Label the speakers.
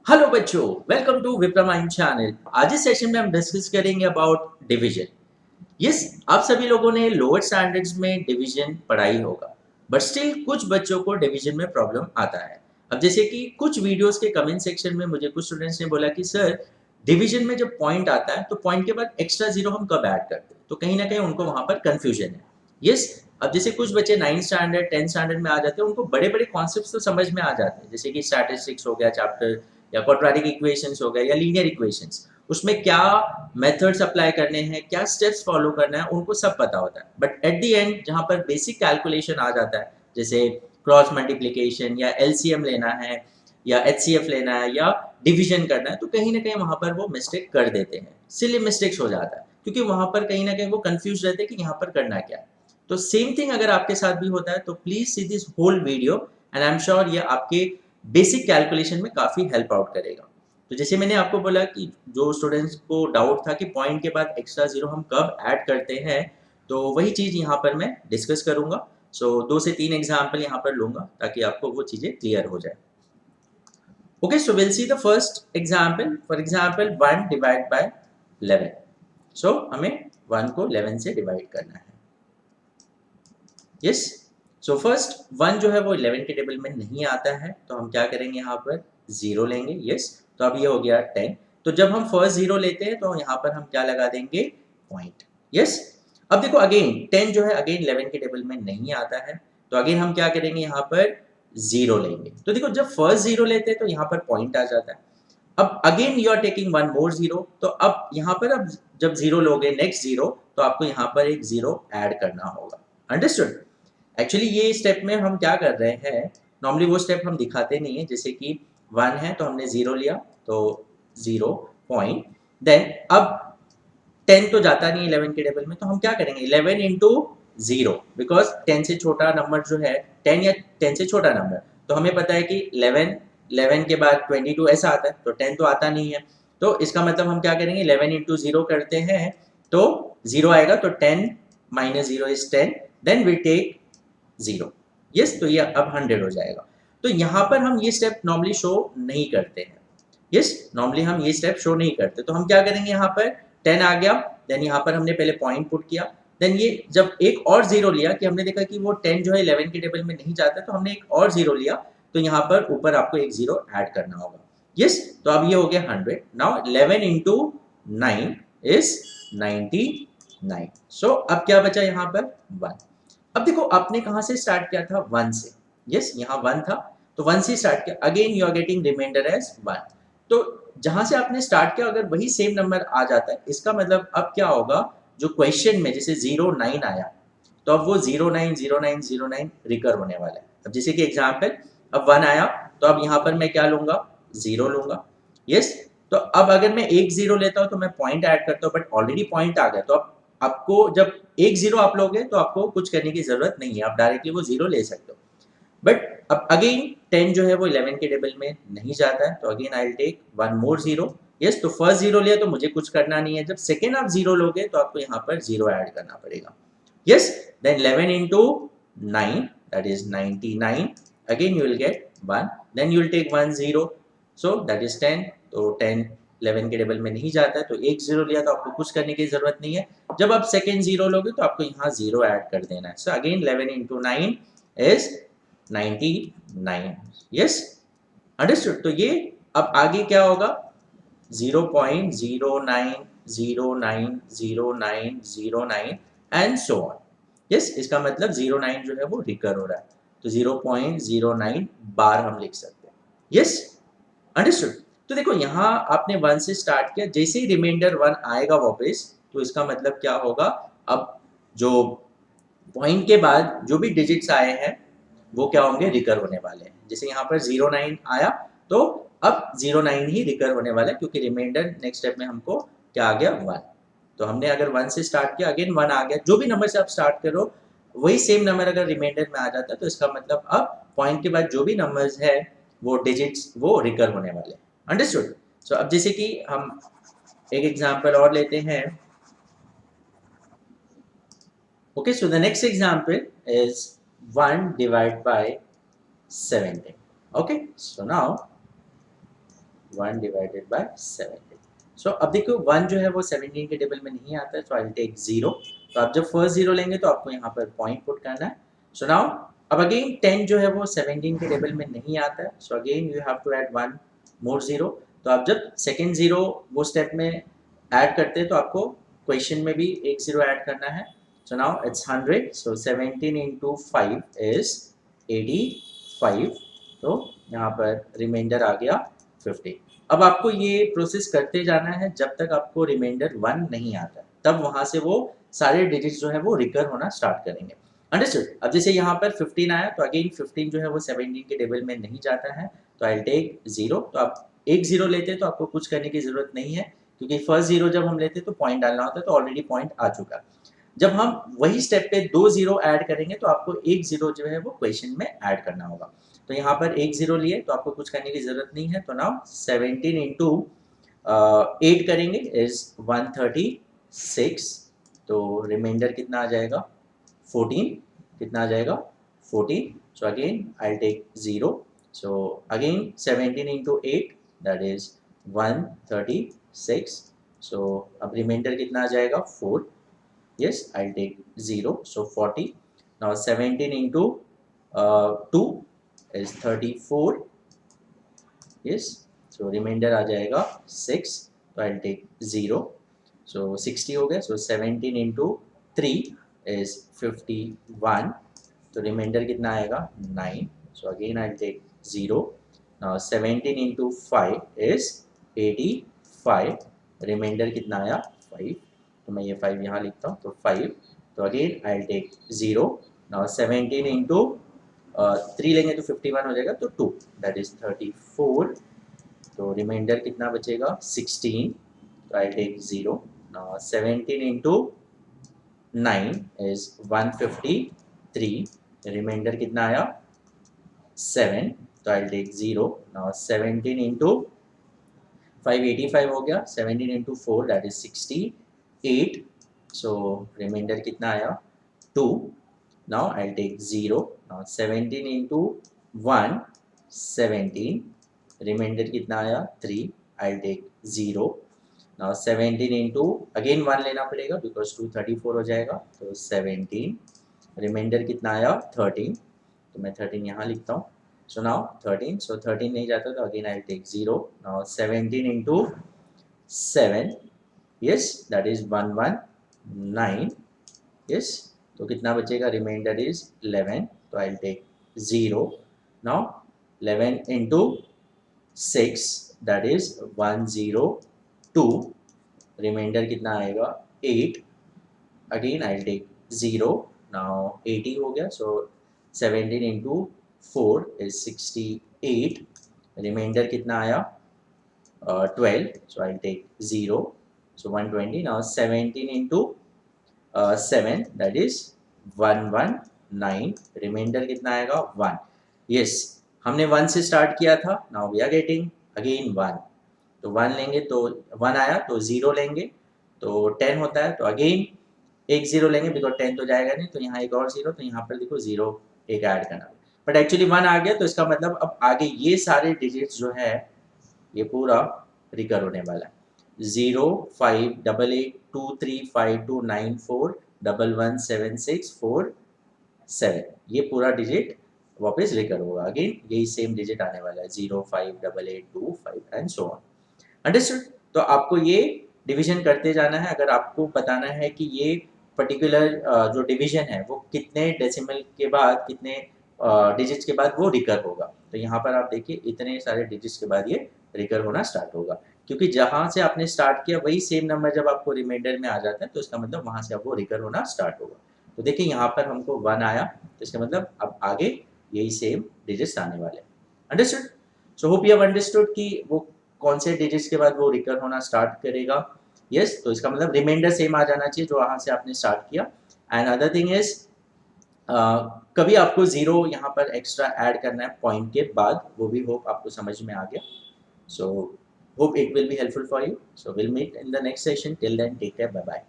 Speaker 1: Hello बच्चों, welcome to विप्रामाइन channel. आज इस सेशन में हम डिस्कस करेंगे अबाउट डिवीजन। यस, आप सभी लोगों ने लोअर स्टैंडर्ड्स में डिवीजन पढ़ाई होगा, बट स्टिल कुछ बच्चों को डिवीजन में प्रॉब्लम आता है। अब जैसे कि कुछ वीडियोस के कमेंट सेक्शन में मुझे कुछ स्टूडेंट्स ने बोला कि सर, डिवीजन में जब पॉइंट आता है तो पॉइंट के बाद एक्स्ट्रा जीरो हम कब ऐड करते हैं, तो कहीं ना कहीं उनको वहां पर कंफ्यूजन है। यस, अब जैसे कुछ बच्चे 9th स्टैंडर्ड 10th स्टैंडर्ड में आ जाते हैं, उनको बड़े बड़े कॉन्सेप्ट तो समझ में आ जाते हैं, जैसे कि स्टैटिस्टिक्स हो गया चैप्टर, या क्वाड्रेटिक इक्वेशंस हो गया, या लीनियर इक्वेशंस। उसमें क्या मेथड्स अप्लाई करने हैं, क्या स्टेप्स फॉलो करना है, उनको सब पता होता है। बट एट द एंड जहाँ पर बेसिक कैलकुलेशन आ जाता है, जैसे क्रॉस मल्टीप्लीकेशन या एलसीएम लेना है, या एचसीएफ लेना है, या डिवीजन करना है, तो कहीं ना कहीं वहां पर वो मिस्टेक कर देते हैं। सिली मिस्टेक्स हो जाता है, क्योंकि वहां पर कहीं ना कहीं वो कंफ्यूज रहते हैं कि यहाँ पर करना क्या है। तो सेम थिंग अगर आपके साथ भी होता है, तो please see this whole video, and I am sure ये आपके बेसिक कैलकुलेशन में काफ़ी हेल्प आउट करेगा। तो जैसे मैंने आपको बोला कि जो स्टूडेंट्स को डाउट था कि पॉइंट के बाद एक्स्ट्रा जीरो हम कब ऐड करते हैं, तो वही चीज़ यहाँ पर मैं डिस्कस करूंगा। सो 2 से 3 एग्जाम्पल यहाँ पर लूंगा ताकि आपको वो चीज़ें क्लियर हो जाए। Okay, so will see the first example. For example 1 divide by 11। सो हमें 1 को 11 से डिवाइड करना है। यस, सो फर्स्ट 1 जो है वो 11 के टेबल में नहीं आता है, तो हम क्या करेंगे, यहाँ पर 0 लेंगे। यस, तो अब ये हो गया 10। तो जब हम फर्स्ट 0 लेते हैं तो यहाँ पर हम क्या लगा देंगे, पॉइंट। यस, अब देखो अगेन 10 जो है अगेन 11 के टेबल में नहीं आता है, तो अगेन हम क्या करेंगे, यहाँ पर 0 लेंगे। तो देखो जब फर्स्ट 0 लेते हैं तो यहाँ पर पॉइंट आ जाता है। अब again you are taking one more 0, तो अब यहाँ पर अब जब 0 लोगे नेक्स्ट 0, तो आपको यहाँ पर एक 0 ऐड करना होगा। अंडरस्टूड? एक्चुअली ये स्टेप में हम क्या कर रहे हैं, नॉर्मली वो स्टेप हम दिखाते नहीं है। जैसे कि 1 है तो हमने 0 लिया, तो 0 पॉइंट। देन अब 10 तो जाता नहीं 11 के टेबल में, तो हम क्या करेंगे, 11 इंटू 0, बिकॉज 10 से छोटा नंबर जो है 10, या 10 से छोटा नंबर, तो हमें पता है कि 11 के बाद 22 ऐसा आता है, तो 10 तो आता नहीं है। तो इसका मतलब हम क्या करेंगे, 11 इंटू 0 करते हैं, तो 0 आएगा, तो 10 minus 0 is 10। Then we take 0। Yes, तो ये अब 100 हो जाएगा। तो यहाँ पर हम ये स्टेप नॉर्मली शो नहीं करते हैं। यस, नॉर्मली हम ये स्टेप शो नहीं करते, तो हम क्या करेंगे, यहाँ पर 10 आ गया, देन यहाँ पर हमने पहले पॉइंट पुट किया। देन ये जब एक और 0 लिया, कि हमने देखा कि वो 10 जो है 11 के टेबल में नहीं जाता, तो हमने एक और 0 लिया, तो यहाँ पर ऊपर आपको एक 0 ऐड करना होगा। यस, तो अब ये हो गया 100। Now 11 into 9 is 99। सो अब क्या बचा यहाँ पर, 1। अब देखो आपने कहाँ से स्टार्ट किया था, 1 से। यस, यहाँ 1 था, तो 1 से स्टार्ट किया, again you are getting remainder as 1। तो जहां से आपने स्टार्ट किया, अगर वही सेम नंबर आ जाता है, इसका मतलब अब क्या होगा, जो क्वेश्चन में जैसे 09 आया, तो अब वो 090909 रिकर होने वाला है। अब जैसे कि एग्जाम्पल, अब 1 आया, तो अब यहाँ पर मैं क्या लूंगा, 0 लूंगा। यस, तो अब अगर मैं एक 0 लेता हूँ तो मैं पॉइंट ऐड करता हूँ, बट ऑलरेडी पॉइंट आ गया, तो अब आपको जब एक 0 आप लोगे तो आपको कुछ करने की जरूरत नहीं है, आप डायरेक्टली वो 0 ले सकते हो। बट अब अगेन 10 जो है वो 11 के टेबल में नहीं जाता है, तो again I will take one more 0। Yes, तो फर्स्ट 0 लिया तो मुझे कुछ करना नहीं है, जब सेकेंड आप 0 लोगे तो आपको यहाँ पर 0 ऐड करना पड़ेगा। Yes, then 11 into 9, that is 99। Again you will get 1, then you will take 1 0, so that is 10। तो 10 11 के टेबल में नहीं जाता है, तो एक 0 लिया तो आपको कुछ करने की जरूरत नहीं है। जब आप सेकेंड 0 लोगे तो आपको यहाँ 0 ऐड कर देना है। So again 11 into 9 is 99। Yes, understood? तो ये अब आगे क्या होगा, 0.09090909 एंड सो ऑन। यस, इसका मतलब 09 जो है वो रिकर हो रहा है, तो 0.09 बार हम लिख सकते हैं। Yes, understood? तो देखो यहाँ आपने 1 से स्टार्ट किया, जैसे ही रिमाइंडर 1 आएगा वापस, तो इसका मतलब क्या होगा, अब जो पॉइंट के बाद जो भी डिजिट्स आए हैं वो क्या होंगे, रिकर होने वाले हैं। जैसे यहाँ पर 09 आया, तो अब 09 ही रिकर होने वाला है, क्योंकि रिमाइंडर नेक्स्ट स्टेप में हमको क्या आ गया, 1। तो हमने अगर 1 से स्टार्ट किया, अगेन 1 आ गया, जो भी नंबर से आप स्टार्ट करो वही सेम नंबर अगर रिमाइंडर में आ जाता है, तो इसका मतलब अब पॉइंट के बाद जो भी नंबर्स है वो डिजिट्स वो रिकर होने वाले हैं। अंडरस्टूड? सो अब जैसे कि हम एक एग्जाम्पल और लेते हैं। Okay, so the next example is 1 divided by 17. Okay, so now 1 divided by 17। सो अब देखो 1 जो है वो 17 के टेबल में नहीं आता है, तो आई विल टेक 0। तो आप जब फर्स्ट 0 लेंगे तो आपको यहाँ पर पॉइंट पुट करना है। सो नाउ अब अगेन 10 जो है वो 17 के टेबल में नहीं आता है, so again you have to add 1 more 0। तो आप जब सेकेंड 0 वो स्टेप में ऐड करते हैं तो आपको क्वेश्चन में भी एक 0 ऐड करना है। So now it's 100, so 17 into 5 is 85। तो यहाँ पर रिमाइंडर आ गया 50। अब आपको ये प्रोसेस करते जाना है जब तक आपको रिमाइंडर 1 नहीं आता, तब वहां से वो सारे डिजिट्स जो है वो रिकर होना स्टार्ट करेंगे। अंडरस्टूड। अब जैसे यहाँ पर 15 आया तो अगेन 15 जो है वो 17 के टेबल में नहीं जाता है, तो आई टेक 0। तो आप एक 0 लेते हैं तो आपको कुछ करने की जरूरत नहीं है, क्योंकि फर्स्ट 0 जब हम लेते हैं तो पॉइंट डालना होता है, तो ऑलरेडी पॉइंट आ चुका। जब हम वही स्टेप पे 2 0 ऐड करेंगे तो आपको एक 0 जो है वो क्वेश्चन में ऐड करना होगा। तो यहाँ पर एक 0 लिए तो आपको कुछ करने की जरूरत नहीं है। तो नाउ 17 इंटू 8 करेंगे इज 136। तो रिमाइंडर कितना आ जाएगा 14। कितना आ जाएगा 14। So again I take 0। So again 17 into 8 that is 136। सो अब रिमाइंडर कितना आ जाएगा 4। Yes, I'll take 0. So 40. Now 17 into 2 is 34. Yes. So remainder आ जाएगा 6. तो I'll take 0. So 60 हो गया. So 17 into 3 is 51. तो remainder कितना आएगा 9. So again I'll take 0. Now 17 into 5 is 85. Remainder कितना आया 5. तो मैं ये 5 यहाँ लिखता हूँ, तो 5। तो again I will take 0। Now 17 into 3 लेंगे तो 51 हो जाएगा, तो 2 दैट इज 34। तो रिमाइंडर कितना बचेगा 16। तो I will take 0। Now 17 into 9 is 153। Remainder कितना आया 7। तो I will take 0। Now 17 into 5 85 हो गया। 17 into 4 that is 68। So remainder कितना आया 2. Now I'll take 0. Now 17 into 1 17. Remainder कितना आया 3. I'll take 0. Now 17 into again 1 लेना पड़ेगा because 2 34 हो जाएगा, तो 17. Remainder कितना आया 13. तो मैं 13 यहाँ लिखता हूँ। So now 13. So 13 नहीं जाता तो again I'll take 0. Now 17 into 7. Yes, that is 119. Yes, तो कितना बचेगा रिमाइंडर इज 11। तो I will take 0। Now 11 into 6 that is 102। Remainder कितना आएगा 8। Again I will take 0। Now 80 हो गया। सो 17 इंटू 4 इज 68। रिमाइंडर कितना आया 12। सो आई will take 0। So 120. Now 17 into 7 that is 119. Remainder कितना आएगा 1. Yes, हमने 1 से स्टार्ट किया था. Now we are getting again 1. तो 1 लेंगे तो 1 आया तो 0 लेंगे तो 10 होता है, तो अगेन एक 0 लेंगे बिकॉज 10 तो जाएगा नहीं, तो यहाँ एक और 0, तो यहाँ पर देखो 0 एक ऐड करना, बट एक्चुअली 1 आ गया, तो इसका मतलब अब आगे ये सारे डिजिट्स जो है ये पूरा रिकर होने वाला है। 0 5 8 8 2 3 5 2 9 4 1 1 7 6 4 7, ये पूरा डिजिट वापस रिकर होगा। अगेन यही सेम डिजिट आने वाला है 0 5 8 8 2 5 एंड सो ऑन। अंडरस्टूड? तो आपको ये डिवीजन करते जाना है। अगर आपको बताना है कि ये पर्टिकुलर जो डिवीजन है वो कितने डेसिमल के बाद, कितने डिजिट्स के बाद वो रिकर होगा, तो यहाँ पर आप देखिए इतने सारे डिजिट्स के बाद ये रिकर होना स्टार्ट होगा, क्योंकि जहाँ से आपने स्टार्ट किया वही सेम नंबर जब आपको रिमाइंडर में आ जाता है तो इसका मतलब वहाँ से आपको रिकर होना स्टार्ट होगा। तो देखिए यहाँ पर हमको 1 आया, तो इसका मतलब अब आगे यही सेम डिजिट्स आने वाले हैं। Understood? So hope you have understood कि वो कौन से डिजिट्स के बाद वो रिकर होना स्टार्ट करेगा। यस, तो इसका मतलब रिमाइंडर सेम आ जाना चाहिए जो वहाँ से आपने स्टार्ट किया। एंड अदर थिंग इज कभी आपको 0 यहाँ पर एक्स्ट्रा ऐड करना है पॉइंट के बाद, वो भी होप आपको समझ में आ गया। सो hope it will be helpful for you. So we'll meet in the next session. Till then, take care. Bye bye.